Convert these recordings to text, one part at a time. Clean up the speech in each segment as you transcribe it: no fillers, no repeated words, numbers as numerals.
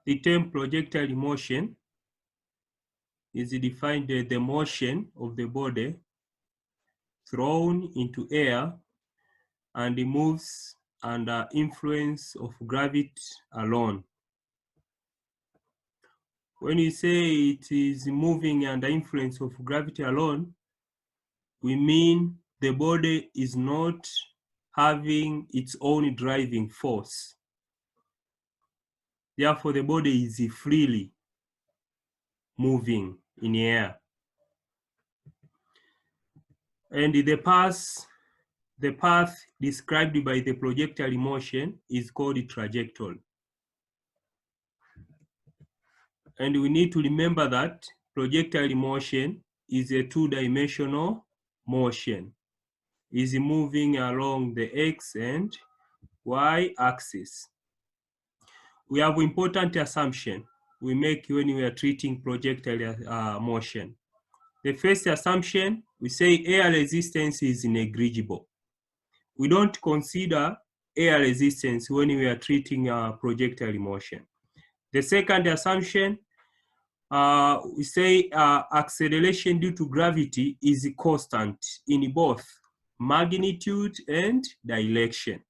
The term projectile motion is defined as the motion of the body thrown into air and it moves under influence of gravity alone. When we say it is moving under influence of gravity alone, we mean the body is not having its own driving force. Therefore, the body is freely moving in the air. And the path described by the projectile motion is called trajectory. And we need to remember that projectile motion is a two-dimensional motion. It is moving along the X and Y axis. We have important assumption we make when we are treating projectile motion. The first assumption, we say air resistance is negligible. We don't consider air resistance when we are treating projectile motion. The second assumption, we say acceleration due to gravity is constant in both magnitude and direction.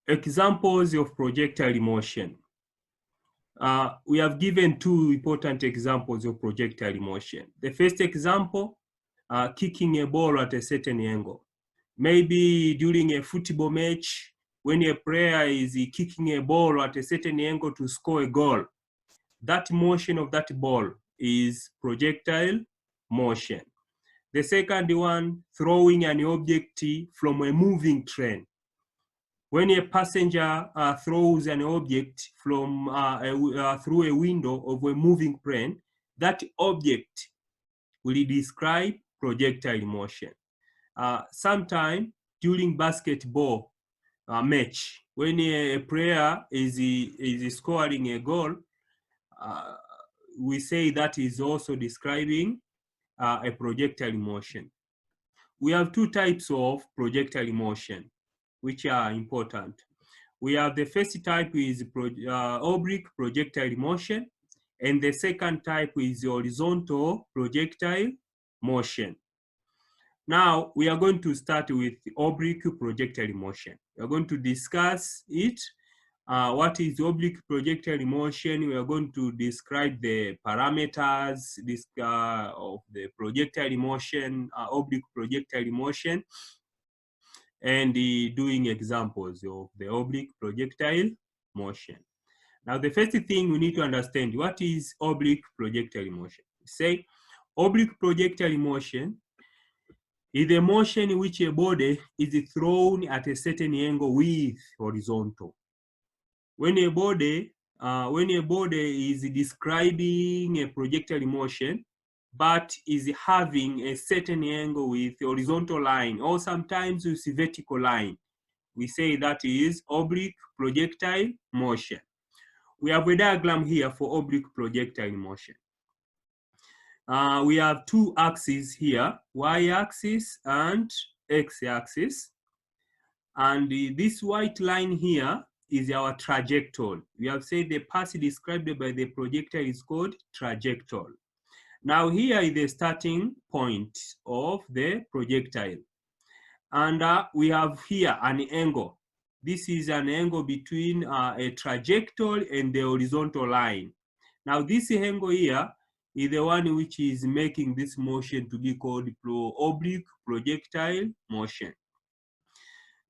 Examples of projectile motion. We have given two important examples of projectile motion. The first example, kicking a ball at a certain angle. Maybe during a football match, when a player is kicking a ball at a certain angle to score a goal, that motion of that ball is projectile motion. The second one, throwing an object from a moving train. When a passenger throws an object from through a window of a moving plane, that object will describe projectile motion. Sometime during basketball match, when a player is scoring a goal, we say that is also describing a projectile motion. We have two types of projectile motion which are important. We have the first type is oblique projectile motion, and the second type is horizontal projectile motion. Now, we are going to start with oblique projectile motion. We are going to discuss it. What is oblique projectile motion? We are going to describe the parameters of the projectile motion, oblique projectile motion, and doing examples of the oblique projectile motion. Now, the first thing we need to understand, what is oblique projectile motion? Say, oblique projectile motion is the motion in which a body is thrown at a certain angle with horizontal. When a body is describing a projectile motion, but is having a certain angle with horizontal line, or sometimes with vertical line, we say that is oblique projectile motion. We have a diagram here for oblique projectile motion. We have two axes here, y-axis and x-axis. And this white line here is our trajectory. We have said the path described by the projectile is called trajectory. Now here is the starting point of the projectile. And we have here an angle. This is an angle between a trajectory and the horizontal line. Now this angle here is the one which is making this motion to be called oblique projectile motion.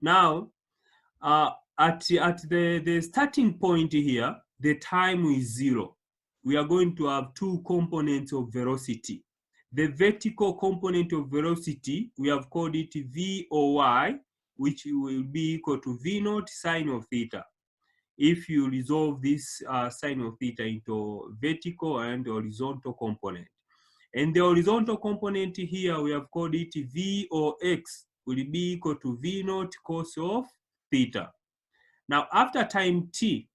Now, at the starting point here, the time is 0. We are going to have two components of velocity. The vertical component of velocity, we have called it V or Y, which will be equal to V naught sine of theta. If you resolve this sine of theta into vertical and horizontal component. And the horizontal component here, we have called it V or X, will be equal to V naught cos of theta. Now, after time t,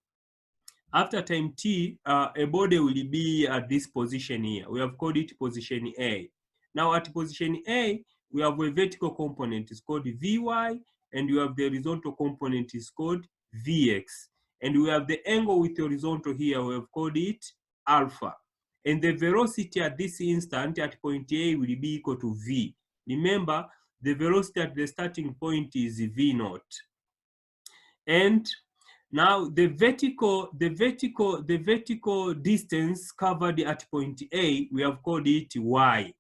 a body will be at this position here. We have called it position A. Now, at position A, we have a vertical component. It's called Vy, and you have the horizontal component is called Vx. And we have the angle with the horizontal here, we have called it alpha. And the velocity at this instant at point A will be equal to V. Remember, the velocity at the starting point is V naught. And now the vertical distance covered at point A, we have called it Y.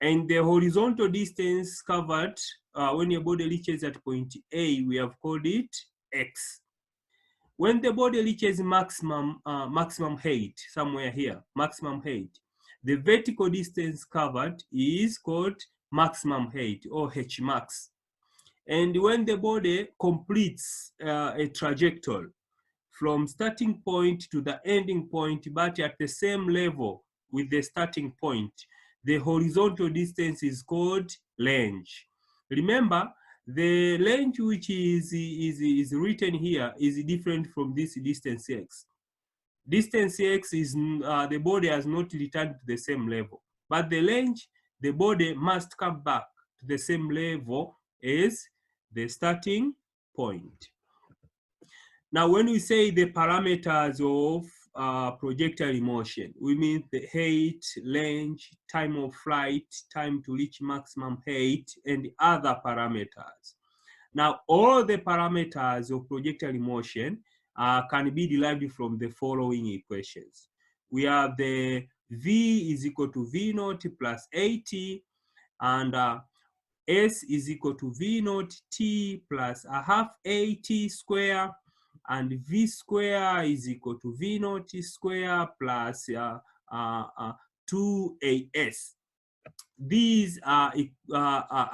And the horizontal distance covered when your body reaches at point A, we have called it X. When the body reaches maximum height, somewhere here, maximum height, the vertical distance covered is called maximum height, or H max. And when the body completes a trajectory from starting point to the ending point, but at the same level with the starting point, the horizontal distance is called range. Remember, the range which is written here is different from this distance x. Distance x is the body has not returned to the same level, but the range, the body must come back to the same level as the starting point. Now, when we say the parameters of projectile motion, we mean the height, range, time of flight, time to reach maximum height, and other parameters. Now, all the parameters of projectile motion can be derived from the following equations. We have the V is equal to V naught plus AT, and S is equal to V naught T plus a half AT square, and V square is equal to V naught square plus 2AS. These are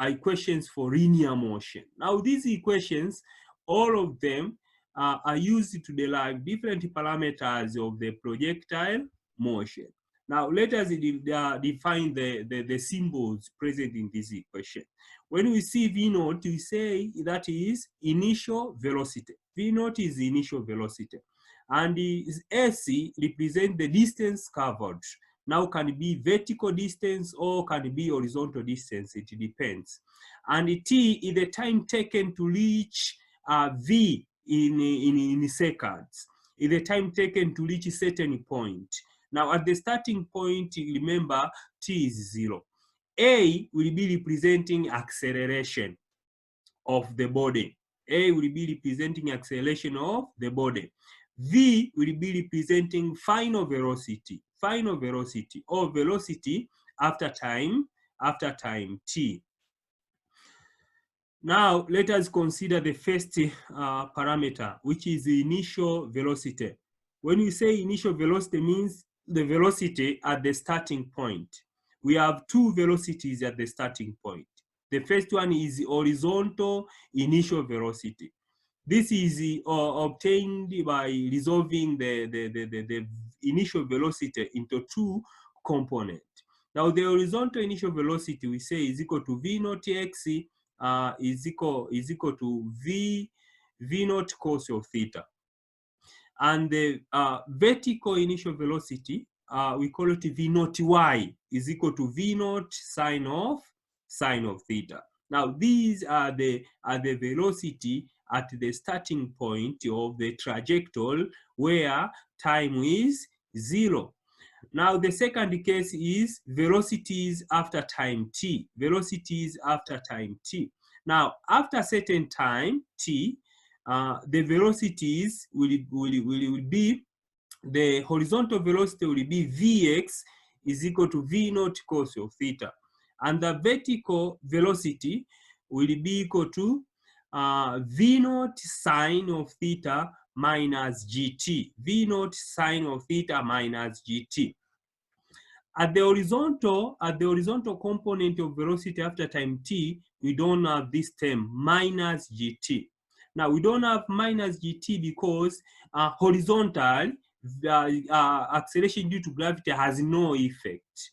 equations for linear motion. Now, these equations, all of them are used to derive different parameters of the projectile motion. Now, let us define the symbols present in this equation. When we see V naught, we say that is initial velocity. V naught is initial velocity. And AC represents the distance covered. Now can be vertical distance or can be horizontal distance, it depends. And T is the time taken to reach V in seconds. Is the time taken to reach a certain point. Now at the starting point, remember T is 0. A will be representing acceleration of the body. A will be representing acceleration of the body. V will be representing final velocity or velocity after time t. Now let us consider the first parameter, which is the initial velocity. When we say initial velocity, means the velocity at the starting point. We have two velocities at the starting point. The first one is horizontal initial velocity. This is obtained by resolving the initial velocity into two components. Now, the horizontal initial velocity we say is equal to V naught x is equal to V naught cos of theta. And the vertical initial velocity, we call it V naught y, is equal to V naught sine of theta. Now, these are the velocity at the starting point of the trajectory where time is 0. Now, the second case is velocities after time t. Velocities after time t. Now, after certain time t, the velocities will be, the horizontal velocity will be Vx is equal to V naught cos of theta. And the vertical velocity will be equal to V naught sine of theta minus gt. V naught sine of theta minus gt. At the horizontal component of velocity after time t, we don't have this term minus gt. Now we don't have minus gt because horizontal acceleration due to gravity has no effect.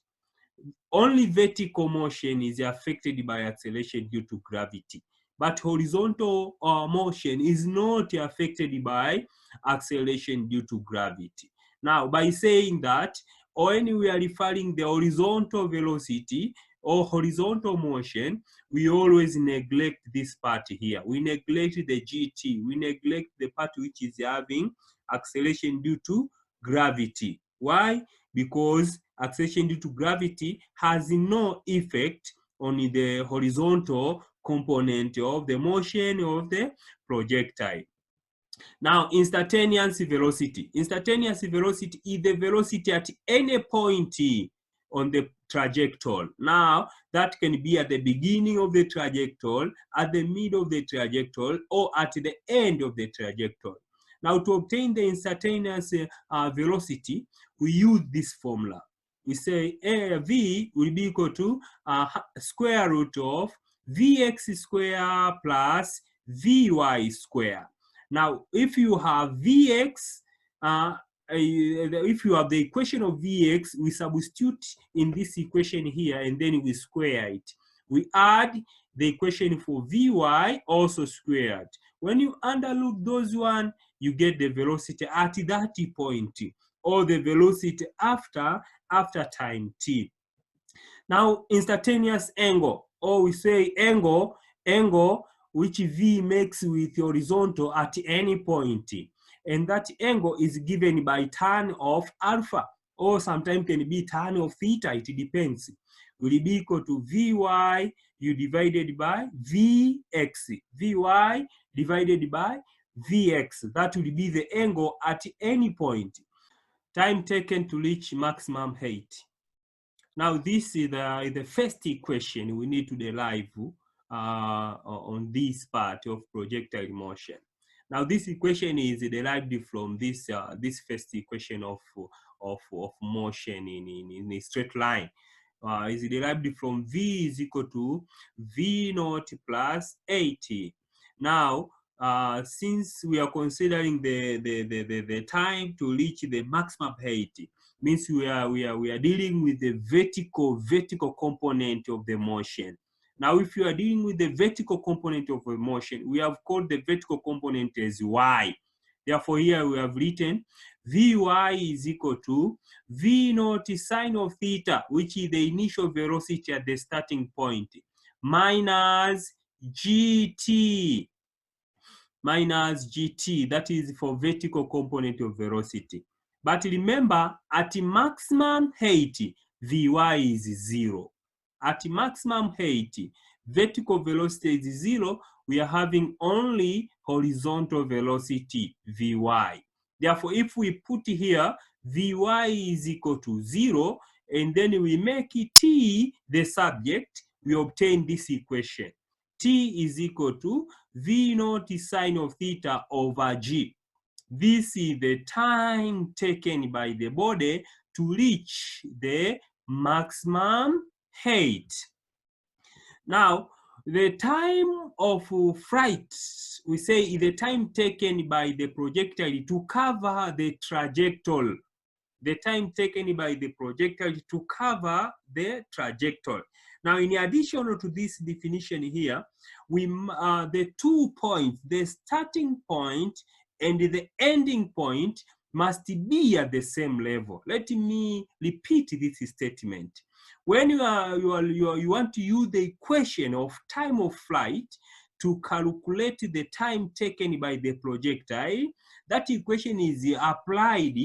Only vertical motion is affected by acceleration due to gravity, but horizontal motion is not affected by acceleration due to gravity. Now, by saying that, when we are referring the horizontal velocity or horizontal motion, we always neglect this part here. We neglect the GT. We neglect the part which is having acceleration due to gravity. Why? Because acceleration due to gravity has no effect on the horizontal component of the motion of the projectile. Now, instantaneous velocity. Instantaneous velocity is the velocity at any point on the trajectory. Now, that can be at the beginning of the trajectory, at the middle of the trajectory, or at the end of the trajectory. Now, to obtain the instantaneous velocity, we use this formula. We say V will be equal to square root of Vx square plus Vy square. Now, if you have Vx, if you have the equation of Vx, we substitute in this equation here and then we square it. We add the equation for Vy also squared. When you underlook those one, you get the velocity at that point or the velocity after time t. Now, instantaneous angle, or we say angle which V makes with horizontal at any point. And that angle is given by tan of alpha, or sometimes can be tan of theta, it depends. Will be equal to Vy you divided by Vx. Vy divided by Vx. That will be the angle at any point. Time taken to reach maximum height. Now, this is the first equation we need to derive on this part of projectile motion. Now, this equation is derived from this first equation of motion in a straight line. Is derived from V is equal to V naught plus 80. Now, since we are considering the time to reach the maximum height, means we are dealing with the vertical component of the motion. Now, if you are dealing with the vertical component of the motion, we have called the vertical component as y. Therefore, here we have written Vy is equal to V naught sine of theta, which is the initial velocity at the starting point, minus gt. Minus gt, that is for vertical component of velocity. But remember, at maximum height, Vy is 0. At maximum height, vertical velocity is 0. We are having only horizontal velocity, Vy. Therefore, if we put here, Vy is equal to 0, and then we make t the subject, we obtain this equation. T is equal to V naught sine of theta over g. This is the time taken by the body to reach the maximum height. Now, the time of flight, we say, is the time taken by the projectile to cover the trajectory. The time taken by the projectile to cover the trajectory. Now, in addition to this definition here, the 2 points, the starting point and the ending point, must be at the same level. Let me repeat this statement. When you want to use the equation of time of flight to calculate the time taken by the projectile, that equation is applied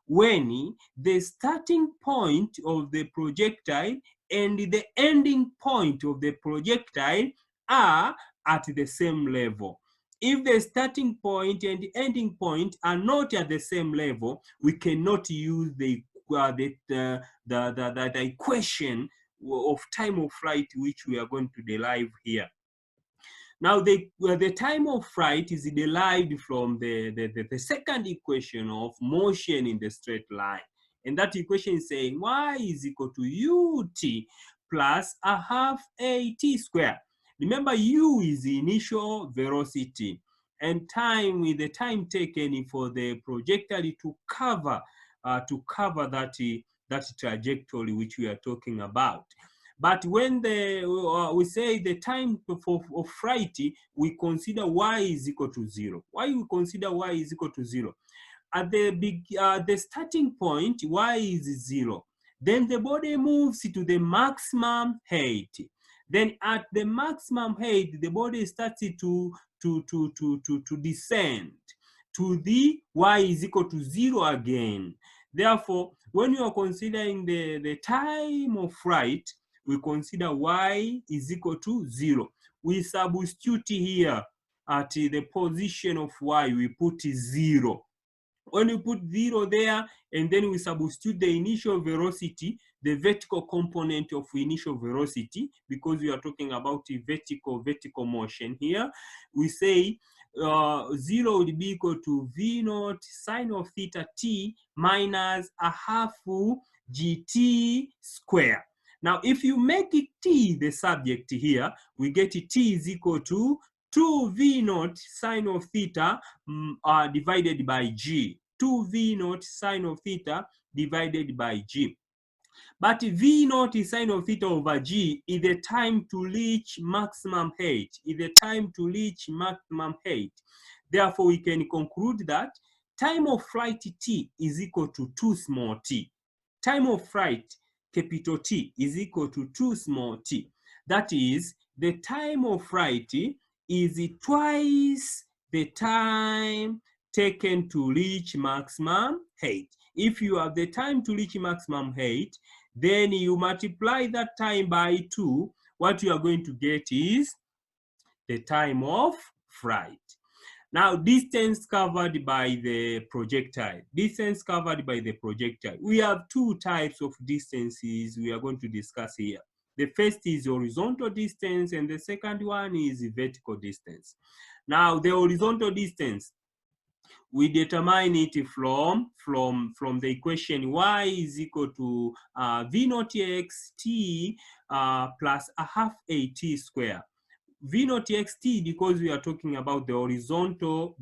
when the starting point of the projectile and the ending point of the projectile are at the same level. If the starting point and the ending point are not at the same level, we cannot use the equation of time of flight which we are going to derive here. Now, the time of flight is derived from the second equation of motion in the straight line. And that equation is saying y is equal to ut plus a half at squared. Remember, u is the initial velocity, and time is the time taken for the projectile to cover that trajectory which we are talking about. But when we say the time of flight, we consider y is equal to 0. Why we consider y is equal to 0? At the starting point, y is 0. Then the body moves to the maximum height. Then at the maximum height, the body starts to descend to the y is equal to 0 again. Therefore, when you are considering the time of flight, we consider y is equal to 0. We substitute here at the position of y, we put 0. When you put 0 there, and then we substitute the initial velocity, the vertical component of initial velocity, because we are talking about the vertical motion here, we say 0 would be equal to v naught sine of theta t minus a half gt square. Now, if you make it t the subject here, we get t is equal to 2v naught sine of theta divided by g. 2v naught sine of theta divided by g. But v naught sine of theta over g is the time to reach maximum height. Is the time to reach maximum height. Therefore, we can conclude that time of flight t is equal to 2 small t. Time of flight capital T is equal to 2 small t. That is, the time of flight is twice the time taken to reach maximum height. If you have the time to reach maximum height, then you multiply that time by 2. What you are going to get is the time of flight. Now, distance covered by the projectile. Distance covered by the projectile. We have 2 types of distances we are going to discuss here. The first is horizontal distance, and the second one is vertical distance. Now, the horizontal distance, we determine it from the equation y is equal to v naught x t plus a half a t square. V naught x t, because we are talking about the horizontal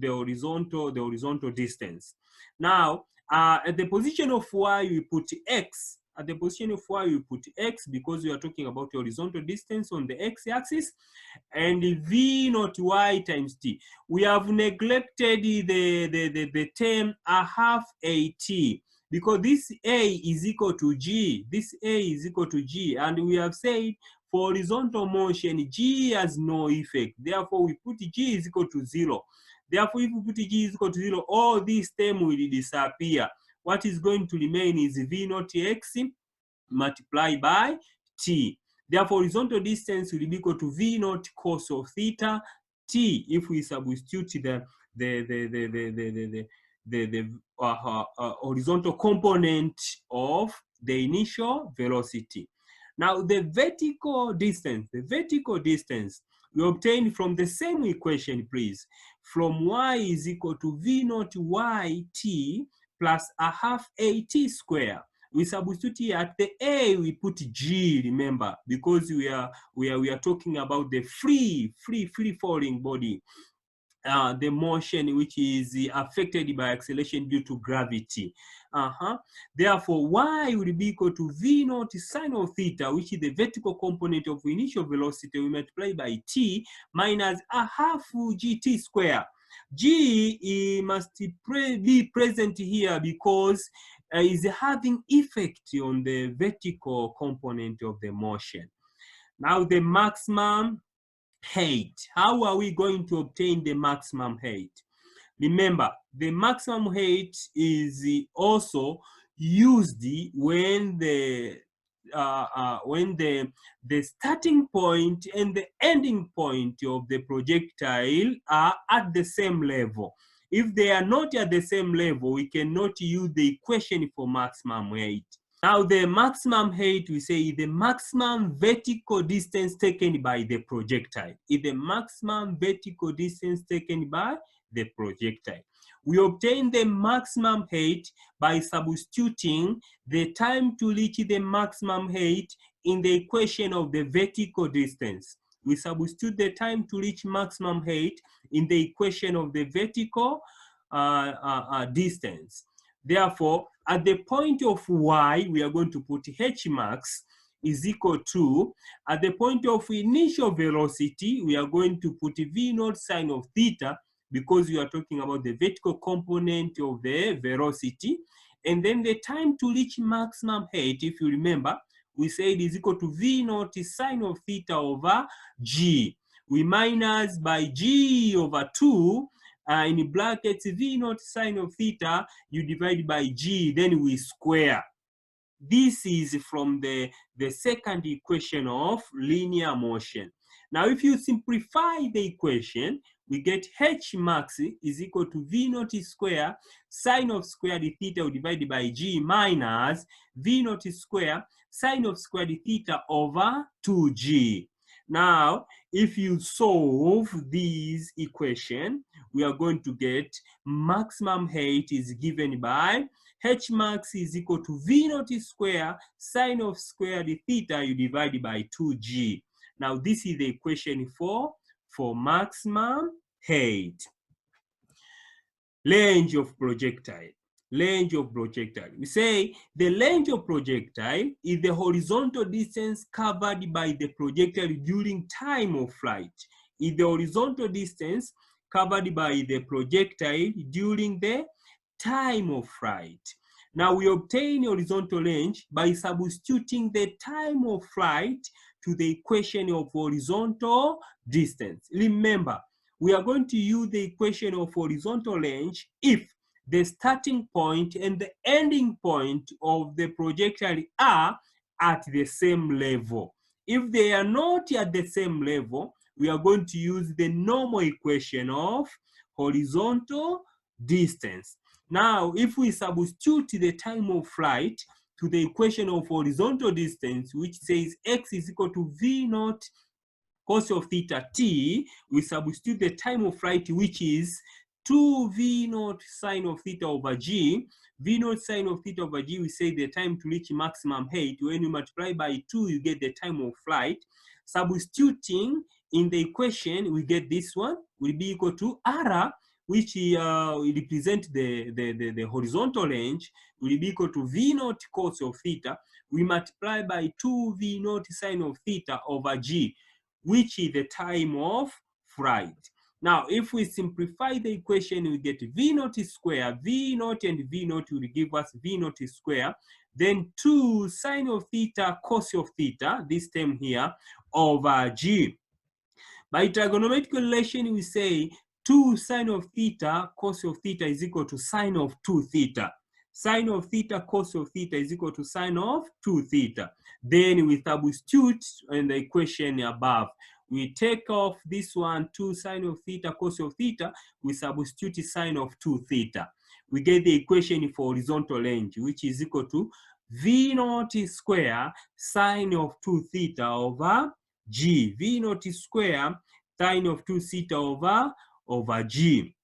distance. Now, at the position of y, we put x. At the position of y, we put x because we are talking about the horizontal distance on the x-axis, and v naught y times t. We have neglected the term a half a t, because this a is equal to g. This a is equal to g, and we have said for horizontal motion, g has no effect. Therefore, we put g is equal to 0. Therefore, if we put g is equal to 0, all this term will disappear. What is going to remain is v naught x multiplied by t. Therefore, horizontal distance will be equal to v naught cos of theta t if we substitute the horizontal component of the initial velocity. Now, the vertical distance, we obtain from the same equation, please. From y is equal to v naught y t plus a half a t square. We substitute here at the a, we put g, remember, because we are talking about the free falling body. The motion which is affected by acceleration due to gravity. Therefore, y will be equal to v naught sine of theta, which is the vertical component of initial velocity, we multiply by t minus a half gt square. G must be present here because is having effect on the vertical component of the motion. Now, the maximum height. How are we going to obtain the maximum height? Remember, the maximum height is also used when the starting point and the ending point of the projectile are at the same level. If they are not at the same level, we cannot use the equation for maximum height. Now, the maximum height, we say, is the maximum vertical distance taken by the projectile. Is the maximum vertical distance taken by the projectile. We obtain the maximum height by substituting the time to reach the maximum height in the equation of the vertical distance. We substitute the time to reach maximum height in the equation of the vertical distance. Therefore, at the point of y, we are going to put h max is equal to, at the point of initial velocity, we are going to put v naught sine of theta, because we are talking about the vertical component of the velocity. and then the time to reach maximum height, if you remember, we said is equal to V naught sine of theta over G. We minus by G over 2, in brackets V naught sine of theta, you divide by G, then we square. This is from the second equation of linear motion. Now, if you simplify the equation, we get H max is equal to V naught square sine of squared theta divided by G minus V naught square sine of squared theta over 2G. Now, if you solve this equation, we are going to get maximum height is given by H max is equal to V naught square sine of squared theta you divide by 2G. Now, this is the equation for maximum height. Range of projectile. Range of projectile. We say the range of projectile is the horizontal distance covered by the projectile during time of flight. Is the horizontal distance covered by the projectile during the time of flight. Now we obtain horizontal range by substituting the time of flight to the equation of horizontal distance. Remember, we are going to use the equation of horizontal range if the starting point and the ending point of the projectile are at the same level. If they are not at the same level, we are going to use the normal equation of horizontal distance. Now, if we substitute the time of flight to the equation of horizontal distance, which says x is equal to V naught cos of theta t, we substitute the time of flight, which is 2V naught sine of theta over G. V naught sine of theta over G, we say the time to reach maximum height. When you multiply by 2, you get the time of flight. Substituting in the equation, we get this one will be equal to R, which represent the horizontal range, will be equal to V naught cos of theta. We multiply by 2V naught sine of theta over G, which is the time of flight. Now, if we simplify the equation, we get V naught square, V naught and V naught will give us V naught square, then 2 sine of theta cos of theta, this term here, over G. By trigonometric relation, we say 2 sine of theta cos of theta is equal to sine of 2 theta. Sine of theta cos of theta is equal to sine of 2 theta. Then we substitute in the equation above. We take off this one, 2 sine of theta cos of theta, we substitute sine of 2 theta. We get the equation for horizontal range, which is equal to V naught square sine of 2 theta over G. V naught square sine of 2 theta over G.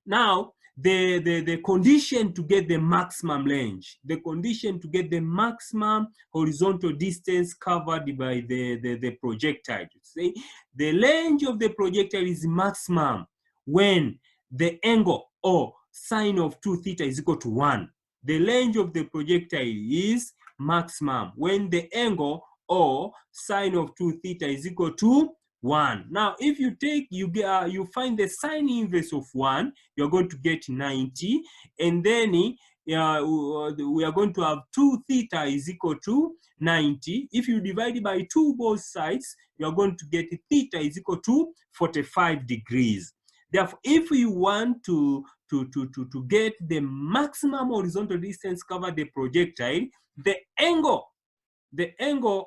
Now, the condition to get the maximum range, the condition to get the maximum horizontal distance covered by the projectile. Say the range of the projectile is maximum when the angle or sine of 2 theta is equal to 1. The range of the projectile is maximum when the angle or sine of 2 theta is equal to 1. Now, if you take, you find the sine inverse of 1, you're going to get 90, and then we are going to have 2 theta is equal to 90. If you divide by 2 both sides, you're going to get theta is equal to 45 degrees. Therefore, if you want to get the maximum horizontal distance cover the projectile, the angle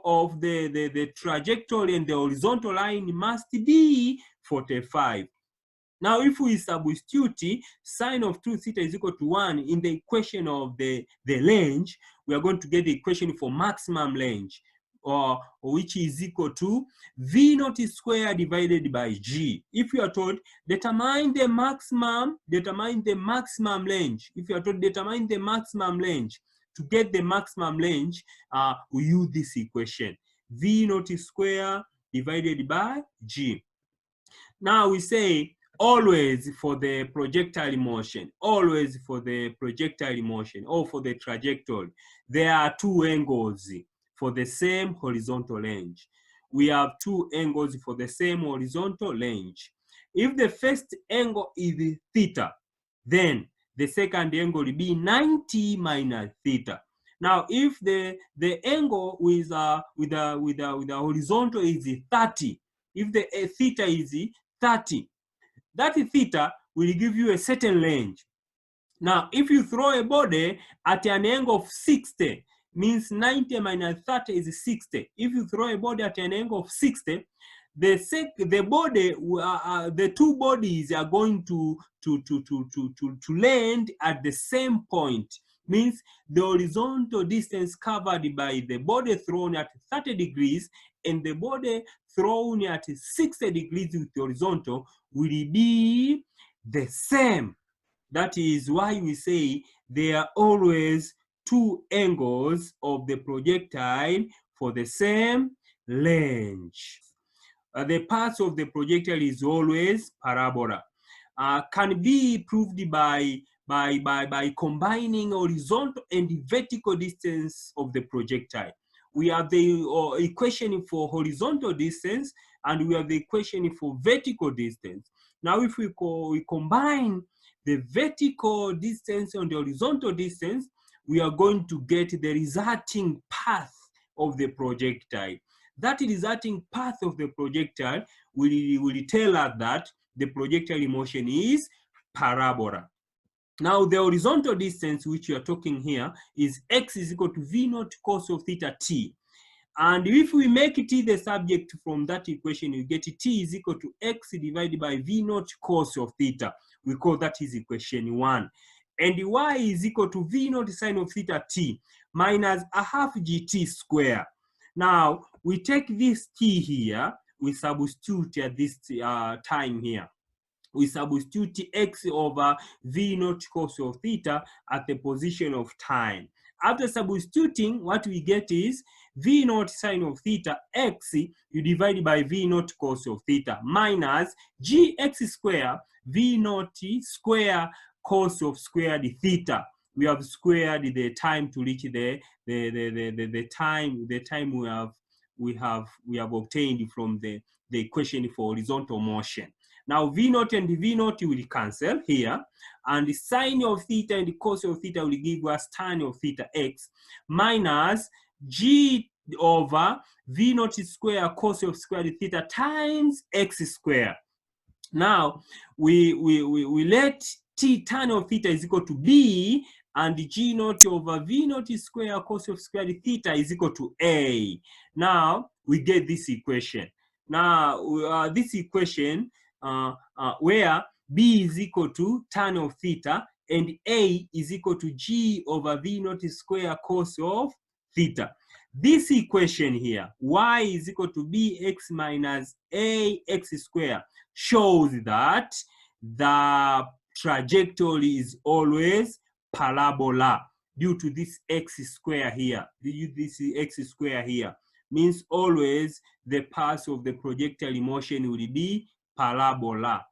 of the trajectory and the horizontal line must be 45. Now, if we substitute sine of 2 theta is equal to 1 in the equation of the range, we are going to get the equation for maximum range, which is equal to V naught square divided by G. If you are told determine the maximum range, if you are told determine the maximum range, to get the maximum range, we use this equation, V naught square divided by G. Now we say always for the projectile motion, always for the projectile motion or for the trajectory, there are 2 angles for the same horizontal range. We have 2 angles for the same horizontal range. If the first angle is theta, then the second angle will be 90 minus theta. Now, if the angle with the horizontal is 30, if the theta is 30, that theta will give you a certain range. Now, if you throw a body at an angle of 60, means 90 minus 30 is 60. If you throw a body at an angle of 60, the two bodies are going to land at the same point. Means the horizontal distance covered by the body thrown at 30 degrees and the body thrown at 60 degrees with the horizontal will be the same. That is why we say there are always two angles of the projectile for the same range. The path of the projectile is always parabola. Can be proved by combining horizontal and vertical distance of the projectile. We have the equation for horizontal distance and we have the equation for vertical distance. Now, if we combine the vertical distance and the horizontal distance, we are going to get the resulting path of the projectile. That resulting path of the projectile will tell us that the projectile motion is parabola. Now, the horizontal distance which you are talking here is x is equal to v naught cos of theta t. And if we make t the subject from that equation, you get t is equal to x divided by v naught cos of theta. We call that is equation 1. And y is equal to v naught sine of theta t minus a half gt square. Now, we take this t here, we substitute at this time here. We substitute x over v naught cos of theta at the position of time. After substituting, what we get is v naught sine of theta x, you divide by v naught cos of theta, minus gx square v naught square cos of squared theta. We have squared the time to reach the time we have obtained from the equation for horizontal motion. Now, v naught and v naught will cancel here, and the sine of theta and the cos of theta will give us tan of theta x minus g over v naught square cos of squared theta times x square. Now, we let t tan of theta is equal to b, and g naught over v naught square cos of squared theta is equal to a. Now, we get this equation. Now, this equation where b is equal to tan of theta and a is equal to g over v naught square cos of theta. This equation here, y is equal to bx minus ax square, shows that the trajectory is always parabola due to this x square here. This x square here means always the path of the projectile motion will be parabola.